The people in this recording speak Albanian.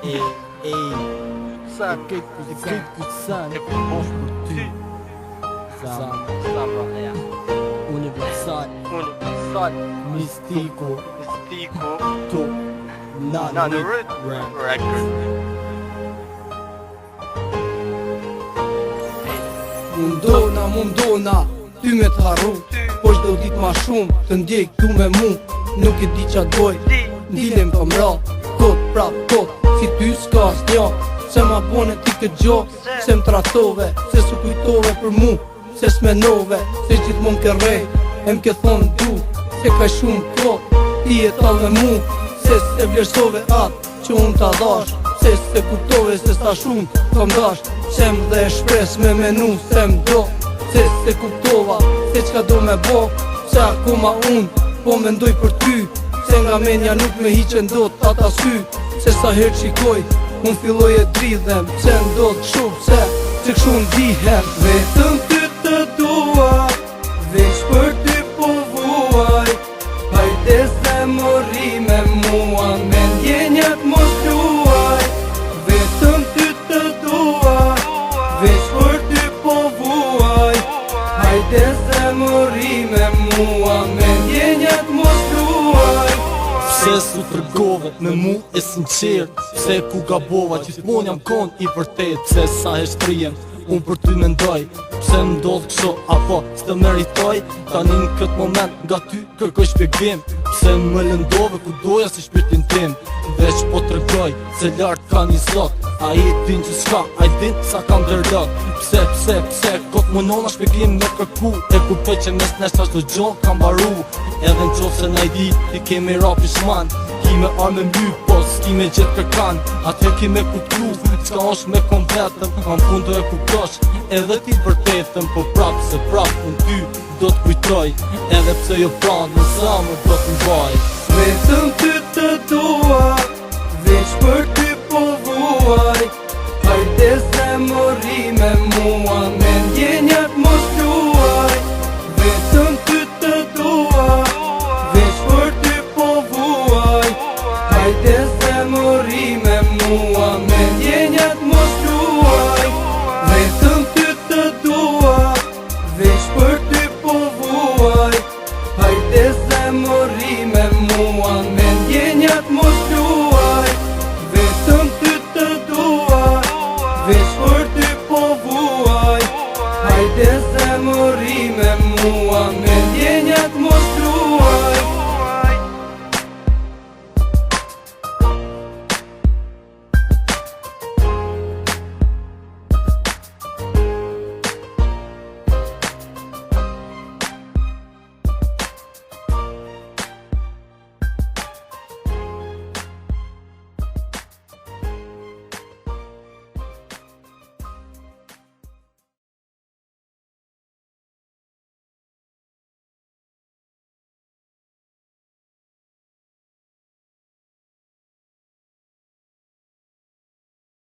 Sa Këtë sen e përbosh për ty Sa Sa ja Universal Mistiko Tu Nano Record Mundona Ty me t'harru Po shdo dit ma shumë Të ndjek tu me mu Nuk e di qa doj Ndilem kom ra Kot prap kot Si ty s'ka s'nja Se ma bone ti këtë gjo Se m'tratove Se su kujtove për mu Se s'menove Se gjithmon ke rej E m'ke thonë du Se ka shumë kot Ti e tal me mu Se se vlerësove atë Që unë t'a dash Se se kuptove se sta shumë Kom dash Se m'dhe shpres me menu Se m'do Se se kuptova Se qka do me bo Se akoma unë Po mendoj për ty Se nga menja nuk me hiqen do t'ata sy Se sa her qikoj Unë filloj e dridhem Se ndodh shumë se që këshu ndihem Vetëm ty të dua Veç për ty po vuaj Hajde se mori me mua Me ndjenjat mos luaj Vetëm ty të dua Veç për ty po vuaj Hajde se mori me mua Me ndjenjat mos luaj Se su tërgove me mu e sinqert Se ku gabova gjithmon jam kon i vërtet Se sa e shtrijem unë për ty mendoj Pse m'dodh kësho apo s'të meritoj Tani në këtë moment nga ty kërkoj shpjegim Pse më lëndove ku doja si shpirtin tim Veç po t'rëgoj se lartë ka një zot A i din që s'ka, a i din sa ka ndërlot Pse, kot më nona shpjegim me kërku E kuptoj që mes neshta shdo gjon kam baru Edhe në qovë se na i di, ti kemi ra pishman Ki me arme mby, po s'ki me gjithë kërkan Ate ki me kuptu, s'ka është me kom vetëm Am fund do e kuptosh, edhe ti vërtetëm Po prap se prap, unë ty do t'kujtoj Edhe pse jo pranë, në zamër do t'mbaj Vetëm ty të dua Veç për ty po vuaj Hajde se mori me mua Me ndjenjat mos luaj Vetëm ty të dua Veç për ty po vuaj Hajde